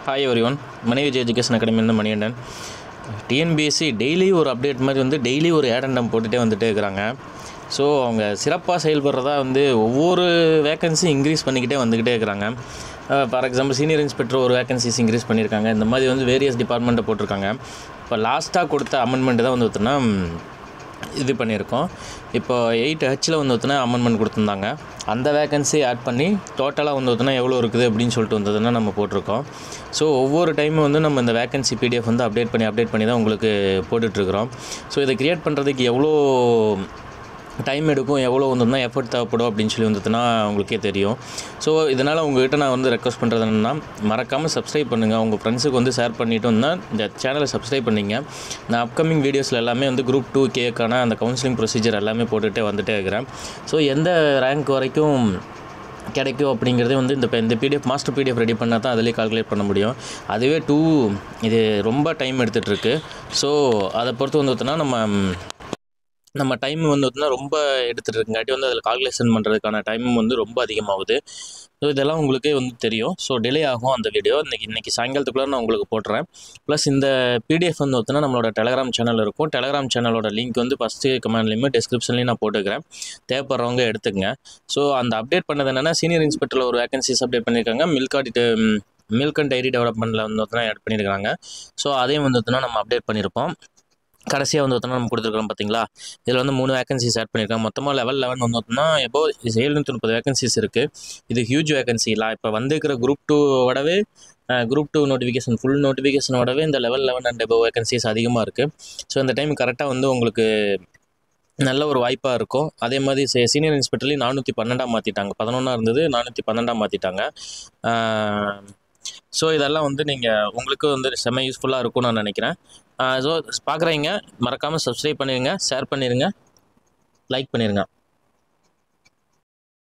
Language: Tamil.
Hi everyone, Mani Vijay education அகாடமிலேருந்து மணிகண்டன். டிஎன்பிஎஸ்சி டெய்லி ஒரு அப்டேட் மாதிரி வந்து டெய்லி ஒரு ஏடண்டம் போட்டுகிட்டே வந்துகிட்டே இருக்கிறாங்க. ஸோ அவங்க சிறப்பாக செயல்படுறதா வந்து ஒவ்வொரு வேக்கன்சி இன்க்ரீஸ் பண்ணிக்கிட்டே வந்துக்கிட்டே இருக்கிறாங்க. ஃபார் எக்ஸாம்பிள் சீனியர் இன்ஸ்பெக்டர் ஒரு வேக்கன்சிஸ் இன்க்ரீஸ் பண்ணியிருக்காங்க. இந்த மாதிரி வந்து வேரியஸ் டிபார்ட்மெண்ட்டை போட்டிருக்காங்க. இப்போ லாஸ்ட்டாக கொடுத்த அமெண்ட்மெண்ட் தான் வந்து பார்த்தோன்னா இது பண்ணியிருக்கோம். இப்போ 8Hல் வந்து பார்த்தோன்னா அமெண்ட்மெண்ட் கொடுத்துருந்தாங்க. அந்த வேக்கன்சி ஆட் பண்ணி டோட்டலாக வந்து பார்த்தோன்னா எவ்வளோ இருக்குது அப்படின்னு சொல்லிட்டு வந்ததுன்னா நம்ம போட்டிருக்கோம். ஸோ ஒவ்வொரு டைமும் வந்து நம்ம இந்த வேக்கன்சி PDF வந்து அப்டேட் பண்ணி தான் உங்களுக்கு போட்டுட்ருக்குறோம். ஸோ இதை க்ரியேட் பண்ணுறதுக்கு எவ்வளோ டைம் எடுக்கும், எவ்வளோ வந்துன்னா எஃபர்ட் தேவைப்படும் அப்படின்னு சொல்லி வந்துட்டுனா உங்களுக்கே தெரியும். ஸோ இதனால் உங்கள்கிட்ட நான் வந்து ரெக்வஸ்ட் பண்ணுறது என்னென்னா, மறக்காமல் சப்ஸ்கிரைப் பண்ணுங்கள். உங்கள் ஃப்ரெண்ட்ஸுக்கு வந்து ஷேர் பண்ணிவிட்டு வந்தால் இந்த சேனலை சப்ஸ்கிரைப் பண்ணிங்க. நான் அப்கமிங் வீடியோஸில் எல்லாமே வந்து Group 2Kக்கான அந்த கவுன்சிலிங் ப்ரொசீஜர் எல்லாமே போட்டுகிட்டே வந்துகிட்டே இருக்கிறேன். ஸோ எந்த ரேங்க் வரைக்கும் கிடைக்கும் அப்படிங்கிறதே வந்து இந்த PDF மாஸ்டர் PDF ரெடி பண்ணால் தான் அதிலே கால்குலேட் பண்ண முடியும். அதுவே இது ரொம்ப டைம் எடுத்துகிட்ருக்கு. ஸோ அதை பொறுத்து வந்து பார்த்தோன்னா நம்ம டைம் வந்து பார்த்தீங்கன்னா ரொம்ப எடுத்துகிட்டு இருக்குங்காட்டி வந்து அதில் கால்குலேஷன் பண்ணுறதுக்கான டைமும் வந்து ரொம்ப அதிகமாகுது. ஸோ இதெல்லாம் உங்களுக்கே வந்து தெரியும். ஸோ டிலே ஆகும் அந்த வீடியோ. இன்றைக்கி சாயங்காலத்துக்குள்ளே நான் உங்களுக்கு போட்டுறேன். ப்ளஸ் இந்த PDF வந்து பார்த்தீங்கன்னா நம்மளோட டெலகிராம் சேனல் இருக்கும். டெலகிராம் சேனலோட லிங்க் வந்து ஃபஸ்ட்டு கமெண்ட்லேயுமே டிஸ்கிரிப்ஷன்லேயும் நான் போட்டுக்கிறேன். தேவைப்படுறவங்க எடுத்துக்கங்க. ஸோ அந்த அப்டேட் பண்ணது என்னென்னா, சீனியர் இன்ஸ்பெக்டரில் ஒரு வேகன்சிஸ் அப்டேட் பண்ணியிருக்காங்க. மில்க் அண்ட் டைரி டெவலப்மெண்ட்டில் வந்து பார்த்தீங்கன்னா ஆட் பண்ணியிருக்காங்க. ஸோ அதையும் வந்து பார்த்தீங்கன்னா நம்ம அப்டேட் பண்ணியிருப்போம். கடைசியாக வந்து பார்த்தோன்னா நம்ம கொடுத்துருக்கோம் பார்த்தீங்களா. இதில் வந்து 3 வேகன்சிஸ் ஆட் பண்ணியிருக்காங்க. மொத்தமாக லெவல் 11 வந்து பார்த்தோம்னா எபோவ் 730 வேகன்சிஸ் இருக்குது. இது ஹியூஜ் வேகன்சிலாம். இப்போ வந்துருக்கிற Group 2 Group 2 நோட்டிஃபிகேஷன் ஃபுல் நோட்டிஃபிகேஷனோடவே இந்த லெவல் 11 அண்ட் எபோவ் வேகன்சிஸ் அதிகமாக இருக்குது. ஸோ இந்த டைம் கரெக்டாக வந்து உங்களுக்கு நல்ல ஒரு வாய்ப்பாக இருக்கும். அதே மாதிரி சீனியர் இன்ஸ்பெக்டர்லேயும் 412 மாற்றிட்டாங்க. 11 இருந்தது 412 மாற்றிட்டாங்க. ஸோ இதெல்லாம் வந்து உங்களுக்கு வந்து செம்ம யூஸ்ஃபுல்லாக இருக்கும்னு நான் நினைக்கிறேன். ஸோ பார்க்குறீங்க, மறக்காமல் சப்ஸ்கிரைப் பண்ணிடுங்க, ஷேர் பண்ணிடுங்க, லைக் பண்ணிடுங்க.